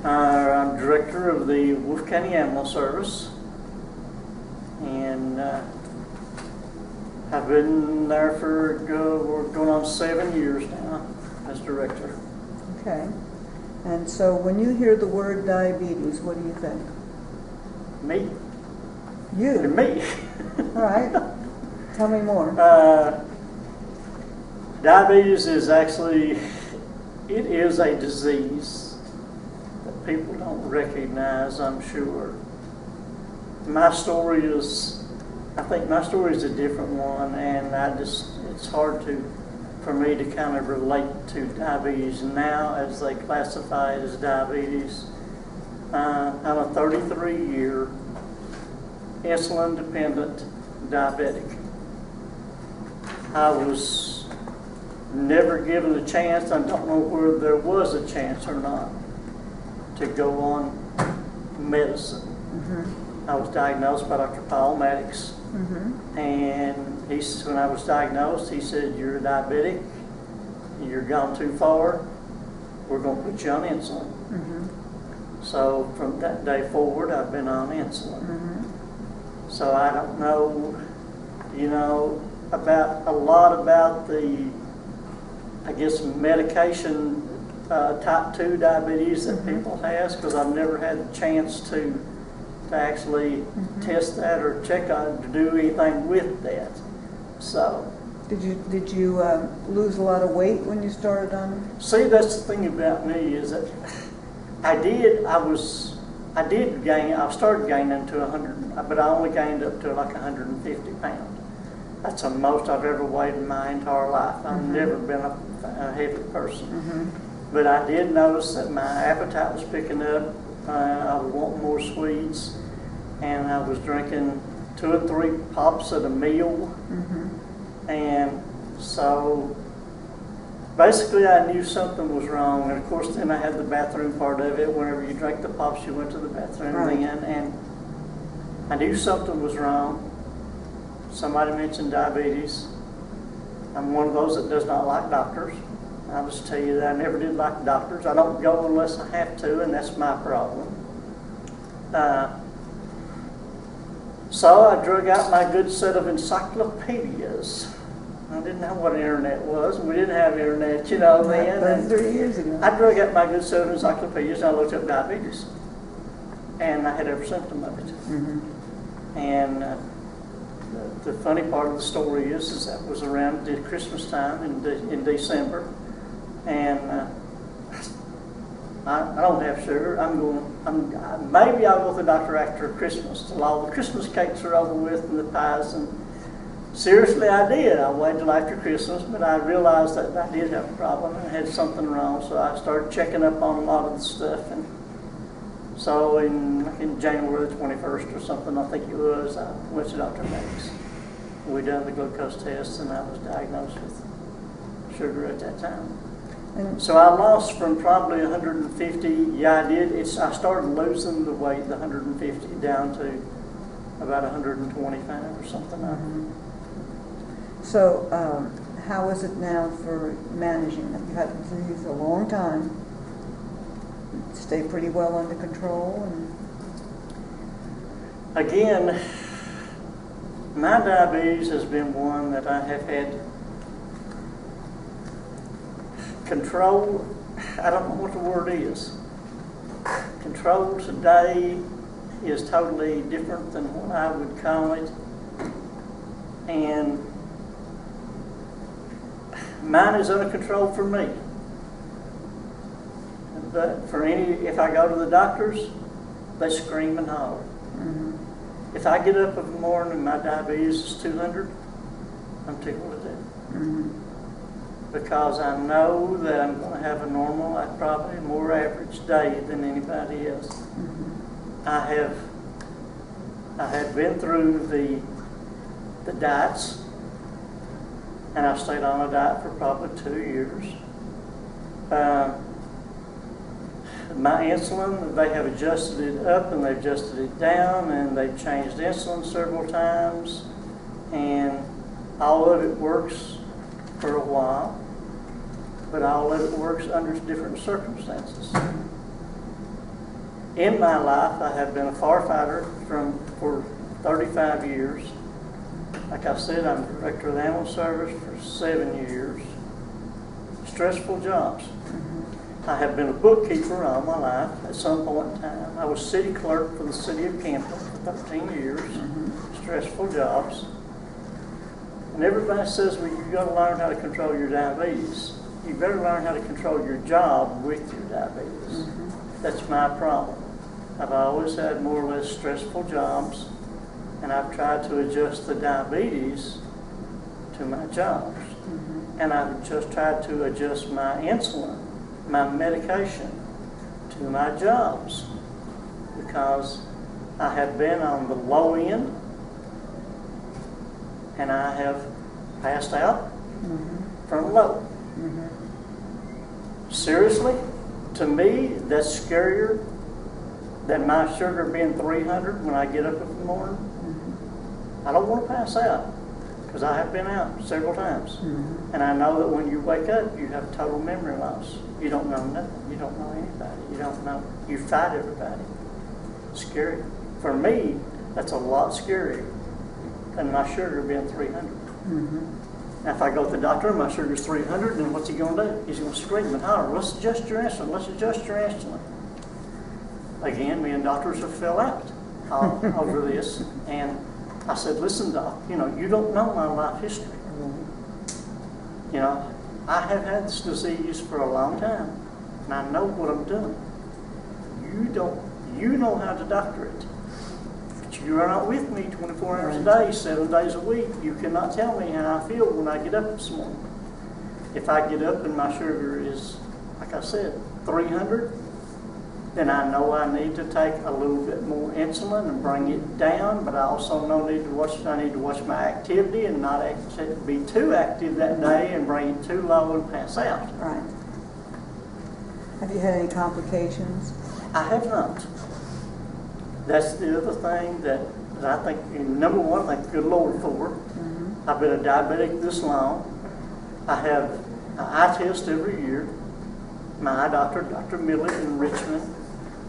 I'm director of the Wolfe County Animal Service, and I've been there for we're going on 7 years now as director. Okay. And so when you hear the word diabetes, what do you think? Me? You? Me. All right. Tell me more. Diabetes is actually, it is a disease that people don't recognize, I'm sure. My story is, I think my story is a different one, and it's hard for me to kind of relate to diabetes now as they classify it as diabetes. I'm a 33-year insulin-dependent diabetic. I was never given a chance, I don't know whether there was a chance or not, to go on medicine. Mm-hmm. I was diagnosed by Dr. Paul Maddox, mm-hmm. and when I was diagnosed, he said, "You're a diabetic, you're gone too far, we're going to put you on insulin." Mm-hmm. So from that day forward, I've been on insulin. Mm-hmm. So I don't know, about a lot about the, I guess, medication type 2 diabetes that mm-hmm. people have, because I've never had the chance to actually mm-hmm. test that or check on it to do anything with that. So. Did you lose a lot of weight when you started on? See, that's the thing about me is that I started gaining to 100, but I only gained up to like 150 pounds. That's the most I've ever weighed in my entire life. I've mm-hmm. never been a heavy person. Mm-hmm. But I did notice that my appetite was picking up. I was wanting more sweets, and I was drinking 2 or 3 pops at a meal. Mm-hmm. And so basically I knew something was wrong. And of course then I had the bathroom part of it. Whenever you drank the pops, you went to the bathroom right. then. And I knew something was wrong. Somebody mentioned diabetes. I'm one of those that does not like doctors. I'll just tell you that I never did like doctors. I don't go unless I have to, and that's my problem. So I drug out my good set of encyclopedias. I didn't know what internet was. We didn't have internet, then. 3 years ago. I drug out my good set of encyclopedias and I looked up diabetes. And I had every symptom of it. Mm-hmm. And the funny part of the story is that was around Christmas time in December. And I don't have sugar. Maybe I'll go to the doctor after Christmas till all the Christmas cakes are over with and the pies. And seriously, I did. I waited till after Christmas, but I realized that I did have a problem and I had something wrong. So I started checking up on a lot of the stuff. And so in January the 21st or something, I think it was, I went to Dr. Maddox. We done the glucose test, and I was diagnosed with sugar at that time. So I lost from probably 150. Yeah, I did. I started losing the weight, the 150, down to about 125 or something. Mm-hmm. So how is it now for managing it? You had the disease a long time. Stay pretty well under control. And again, my diabetes has been one that I have had control. I don't know what the word is. Control today is totally different than what I would call it. And mine is under control for me. But if I go to the doctors, they scream and holler. Mm-hmm. If I get up in the morning and my diabetes is 200, I'm tickled to death. Mm-hmm. Because I know that I'm going to have a normal, probably more average day than anybody else. Mm-hmm. I have been through the diets, and I've stayed on a diet for probably 2 years. My insulin, they have adjusted it up and they've adjusted it down, and they've changed insulin several times, and all of it works for a while, but all of it works under different circumstances. In my life, I have been a firefighter for 35 years. Like I said, I'm director of the ambulance service for 7 years. Stressful jobs. I have been a bookkeeper all my life at some point in time. I was city clerk for the city of Campbell for 13 years. Stressful jobs. And everybody says, well, you've got to learn how to control your diabetes. You better learn how to control your job with your diabetes. That's my problem. I've always had more or less stressful jobs, and I've tried to adjust the diabetes to my jobs. And I've just tried to adjust my insulin, my medication, to my jobs, because I have been on the low end, and I have passed out from low. Seriously, to me, that's scarier than my sugar being 300 when I get up in the morning. I don't want to pass out, because I have been out several times. And I know that when you wake up, you have total memory loss. You don't know nothing. You don't know anybody. You don't know. You fight everybody. Scary. For me, that's a lot scarier than my sugar being 300. Now, if I go to the doctor and my sugar's 300, then what's he going to do? He's going to scream and holler, let's adjust your insulin, let's adjust your insulin. Again, me and doctors have fell out over this. And I said, listen, doc, you don't know my life history. I have had this disease for a long time, and I know what I'm doing. You know how to doctor it. You are not with me 24 hours a day, 7 days a week. You cannot tell me how I feel when I get up this morning. If I get up and my sugar is, like I said, 300, then I know I need to take a little bit more insulin and bring it down, but I also know I need to watch my activity and not be too active that day and bring it too low and pass out. Right. Have you had any complications? I have not. That's the other thing that I think, number one, I thank the good Lord for. I've been a diabetic this long. I have an eye test every year. My eye doctor, Dr. Millett in Richmond,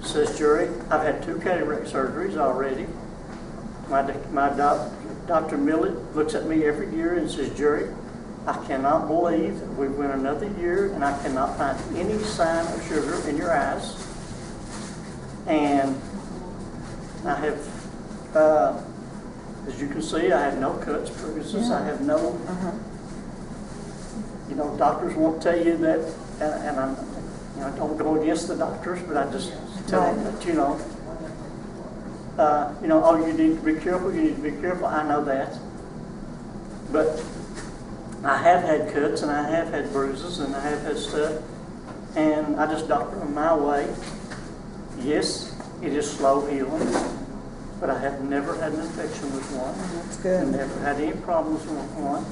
says, Jerry, I've had 2 cataract surgeries already. My Dr. Millett looks at me every year and says, Jerry, I cannot believe that we've went another year and I cannot find any sign of sugar in your eyes. And I have, as you can see, I have no cuts, bruises. I have no, doctors won't tell you that, and I'm, don't go against the doctors, but I just tell them that, oh, you need to be careful, you need to be careful. I know that. But I have had cuts, and I have had bruises, and I have had stuff, and I just doctor them my way. Yes, it is slow healing, but I have never had an infection with one. That's good. I've never had any problems with one.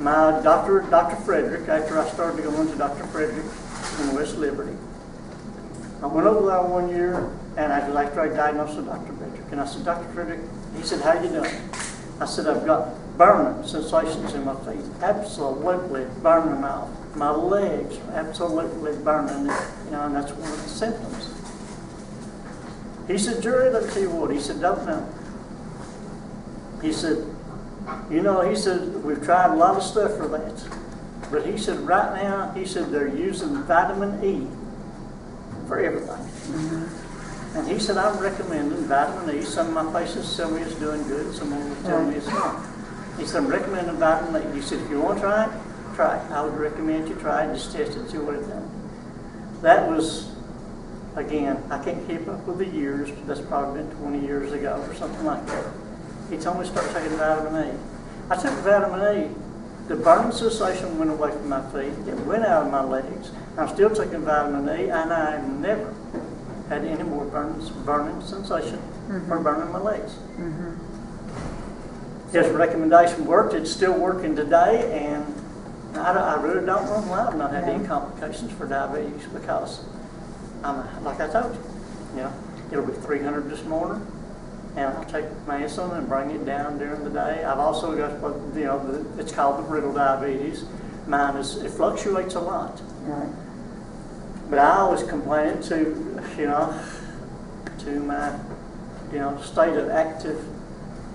My doctor, Dr. Frederick, after I started going to Dr. Frederick in West Liberty, I went over there one year, and after I diagnosed with Dr. Frederick, and I said, Dr. Frederick, he said, how you doing? I said, I've got burning sensations in my feet, absolutely burning off. My legs are absolutely burning, and that's one of the symptoms. He said, Jerry, let me tell you what. He said, don't know. He said, he said, we've tried a lot of stuff for that. But he said, right now, he said, they're using vitamin E for everything. And he said, I'm recommending vitamin E. Some of my patients tell me it's doing good. Some of them tell me it's not. He said, I'm recommending vitamin E. He said, if you want to try it, try it. I would recommend you try it and just test it, see what it does. That was, again, I can't keep up with the years, but that's probably been 20 years ago or something like that. He told me to start taking vitamin E. I took vitamin E. The burning sensation went away from my feet. It went out of my legs. I'm still taking vitamin E, and I never had any more burning sensation or burning my legs. His recommendation worked. It's still working today, and I really don't know why I've not had any complications for diabetes, because like I told you, it'll be 300 this morning, and I'll take my insulin and bring it down during the day. I've also got it's called the brittle diabetes. Mine it fluctuates a lot. But I always complain it to, to my, state of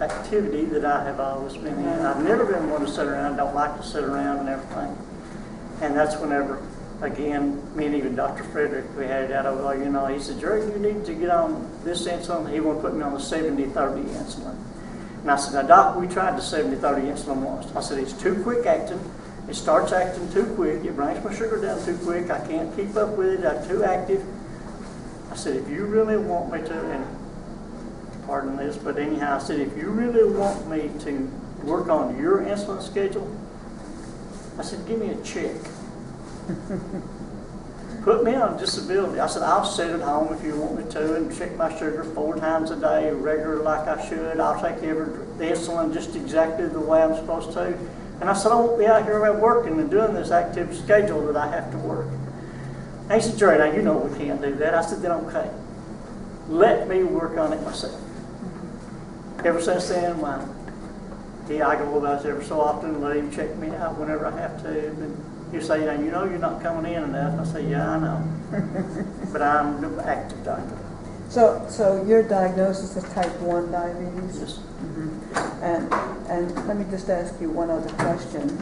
activity that I have always been in. I've never been one to sit around, don't like to sit around and everything. And that's whenever, again, me and even Dr. Frederick, we had it out over there, he said, Jerry, you need to get on this insulin. He wanted to put me on the 70-30 insulin. And I said, now, Doc, we tried the 70-30 insulin once. I said, it's too quick acting. It starts acting too quick. It brings my sugar down too quick. I can't keep up with it. I'm too active. I said, if you really want me to, and pardon this, but anyhow, I said, if you really want me to work on your insulin schedule, I said, give me a check. Put me on disability. I said, I'll sit at home if you want me to and check my sugar 4 times a day, regular like I should. I'll take the insulin just exactly the way I'm supposed to. And I said, I won't be out here working and doing this active schedule that I have to work. And he said, Jerry, now you know we can't do that. I said, then okay. Let me work on it myself. Ever since then, I go about every so often and let him check me out whenever I have to. And he'll say, now you know you're not coming in enough. I say, yeah, I know. But I'm an active doctor. So your diagnosis is type 1 diabetes? Yes. And let me just ask you one other question.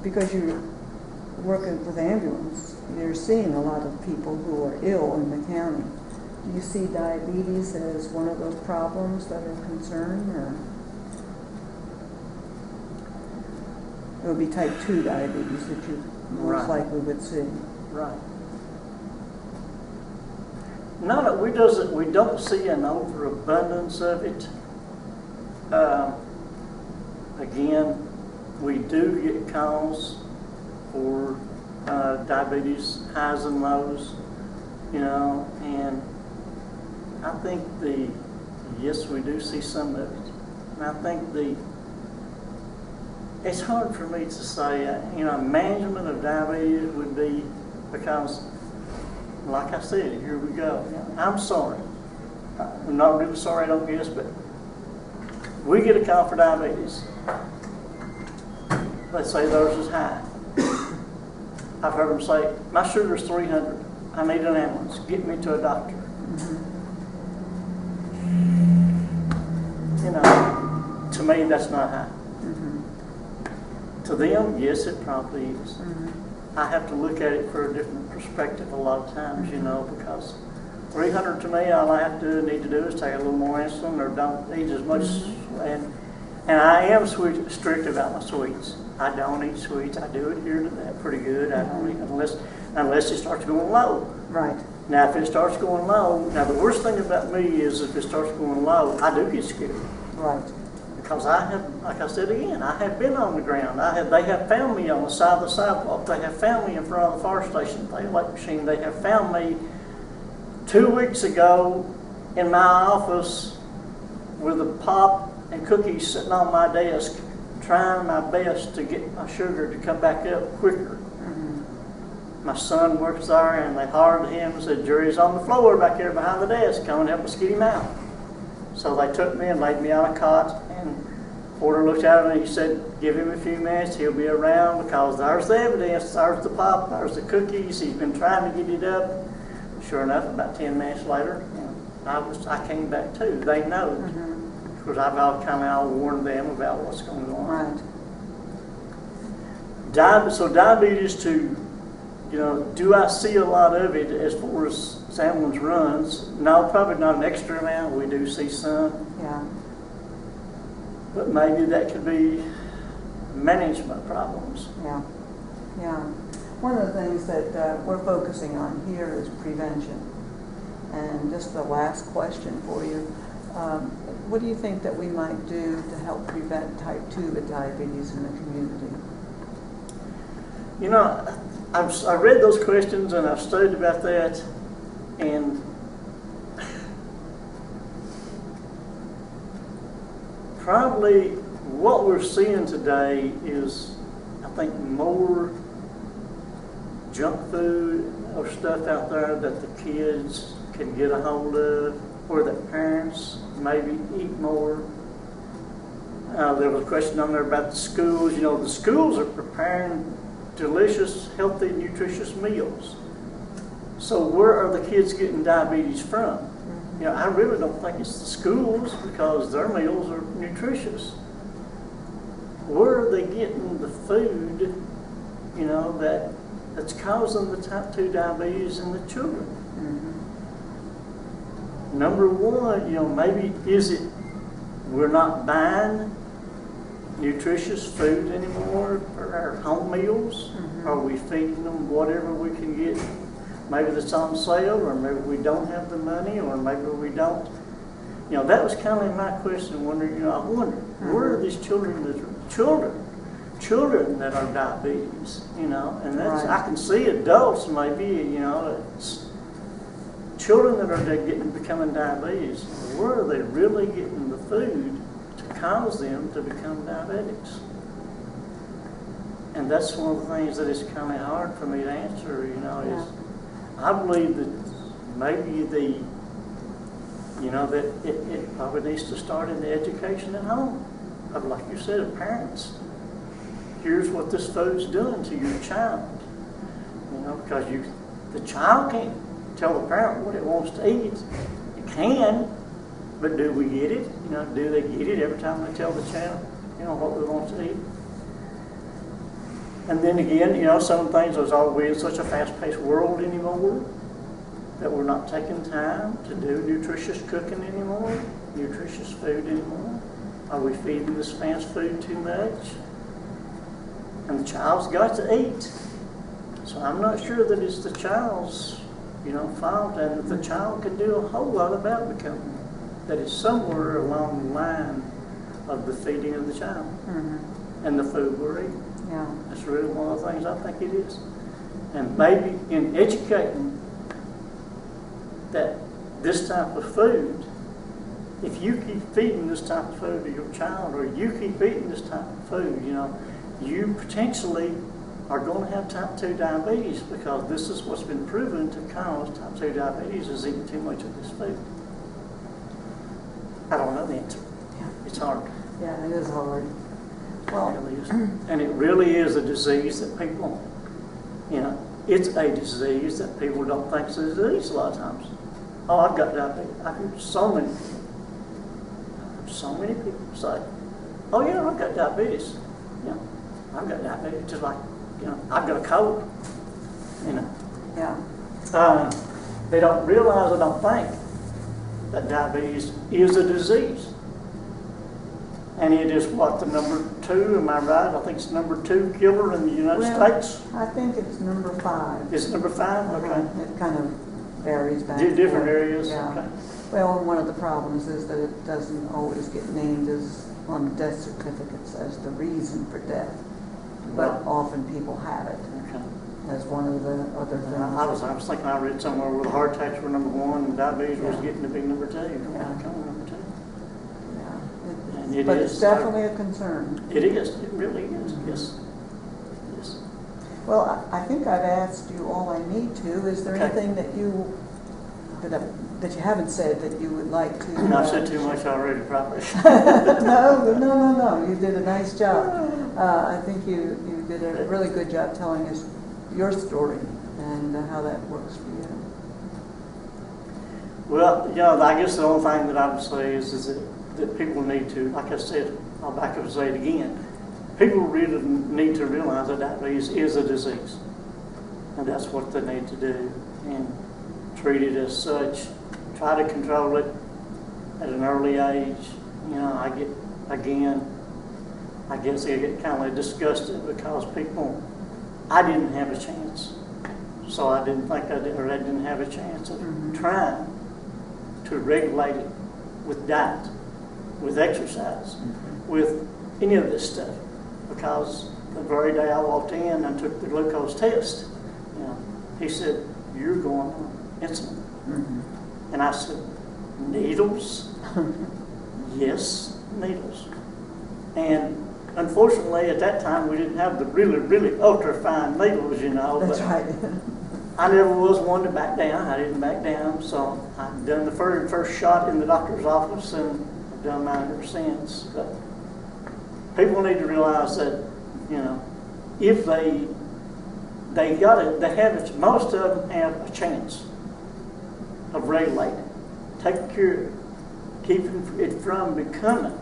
Because you're working with ambulance, you're seeing a lot of people who are ill in the county. Do you see diabetes as one of those problems that are a concern, or it would be type 2 diabetes that you most likely would see? Right. No, we don't see an overabundance of it. Again, we do get calls for diabetes highs and lows, and I think yes, we do see some of it. And I think it's hard for me to say, management of diabetes would be, because, like I said, here we go. I'm sorry. I'm not really sorry, I don't guess, but we get a call for diabetes. Let's say theirs is high. I've heard them say, my sugar's 300. I need an ambulance. Get me to a doctor. To me, that's not high. To them, yes, it probably is. I have to look at it for a different perspective a lot of times, because 300 to me, all I have to need to do is take a little more insulin or don't eat as much. And I am strict about my sweets. I don't eat sweets. I do adhere to that pretty good. I don't eat unless it starts going low. Right. Now, if it starts going low, now the worst thing about me is if it starts going low, I do get scared. Right. Because I have, like I said again, I have been on the ground. They have found me on the side of the sidewalk. They have found me in front of the fire station, the light machine. They have found me 2 weeks ago in my office with a pop and cookies sitting on my desk, trying my best to get my sugar to come back up quicker. My son works there, and they hollered at him and said, Jerry's on the floor back here behind the desk. Come and help us get him out. So they took me and laid me on a cot, and Porter looked at him and he said, give him a few minutes, he'll be around, because there's the evidence, there's the pop, there's the cookies, he's been trying to get it up. Sure enough, about 10 minutes later, I came back too. They know. Because I've all warned them about what's going on. Right. So diabetes too, do I see a lot of it as far as ambulance runs? No, probably not an extra amount. We do see some. Yeah. But maybe that could be management problems. Yeah. Yeah. One of the things that we're focusing on here is prevention. And just the last question for you. What do you think that we might do to help prevent type 2 diabetes in the community? I've read those questions and I've studied about that, and probably what we're seeing today is, I think, more junk food or stuff out there that the kids can get a hold of, or that parents maybe eat more. There was a question on there about the schools. The schools are preparing delicious, healthy, nutritious meals. So where are the kids getting diabetes from? You know, I really don't think it's the schools because their meals are nutritious. Where are they getting the food, you know, that's causing the type 2 diabetes in the children? Number one, you know, maybe is it we're not buying nutritious food anymore for our home meals? Are we feeding them whatever we can get? Maybe that's on sale, or maybe we don't have the money, or maybe we don't. You know, that was kind of my question. Wondering, you know, I wonder where are these children that are diabetes? You know, and that's I can see adults maybe. You know, it's children that are becoming diabetes. Where are they really getting the food to cause them to become diabetics? And that's one of the things that is kind of hard for me to answer. You know, is I believe that maybe that it probably needs to start in the education at home. Like you said, of parents. Here's what this food's doing to your child. You know, because the child can't tell the parent what it wants to eat. It can, but do we get it? You know, do they get it every time they tell the child, you know, what they want to eat? And then again, you know, some things are we in such a fast-paced world anymore that we're not taking time to do nutritious cooking anymore, nutritious food anymore. Are we feeding this fast food too much? And the child's got to eat. So I'm not sure that it's the child's, you know, fault, and that the child can do a whole lot about becoming. That is somewhere along the line of the feeding of the child and the food we're eating. Yeah. That's really one of the things I think it is. And maybe in educating that this type of food, if you keep feeding this type of food to your child, or you keep eating this type of food, you know, you potentially are going to have type 2 diabetes, because this is what's been proven to cause type 2 diabetes, is eating too much of this food. I don't know the answer. Yeah. It's hard. Yeah, it is hard. Well, It really is. And it really is a disease that people, you know, it's a disease that people don't think is a disease a lot of times. Oh, I've got diabetes. I've heard so many people say, oh yeah, I've got diabetes. You know, I've got diabetes, just like, you know, I've got a cold. You know. yeah. They don't realize, I don't think, that diabetes is a disease. And it is what, the number 2, am I right? I think it's number 2 killer in the United States. I think it's number 5. It's number 5? Okay. It kind of varies back. Different areas? Yeah. Okay. Well, one of the problems is that it doesn't always get named as on death certificates as the reason for death, but often people have it as one of the other things. I was thinking I read somewhere where the heart attacks were number 1 and diabetes was getting to be number 2. Number 2. Yeah. But it's definitely a concern. It is. It really is. Yes. Yes. Well, I think I've asked you all I need to. Is there anything that you haven't said that you would like to? I said too much already, probably. No. You did a nice job. I think you did a really good job telling us your story and how that works for you. Well, you know, I guess the only thing that I would say is that people need to, like I said, I'll back up and say it again, people really need to realize that diabetes is a disease. And that's what they need to do, and treat it as such. Try to control it at an early age. You know, I guess I get kind of disgusted because I didn't have a chance. So I didn't think I didn't have a chance of trying to regulate it with diet, with exercise, with any of this stuff. Because the very day I walked in and took the glucose test, you know, he said, "You're going on insulin." And I said, "Needles?" "Yes, needles." And unfortunately, at that time, we didn't have the really, really ultra-fine needles, you know. That's right. I never was one to back down. I didn't back down. So I've done the first shot in the doctor's office, and I've done mine ever since. But people need to realize that, you know, if they they got it, they have it, most of them have a chance of regulating, taking care of it, keeping it from becoming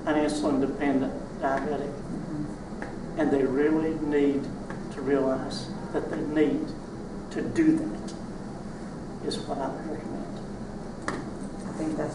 an insulin-dependent diabetic. And they really need to realize that they need to do that, is what I would recommend. I think that's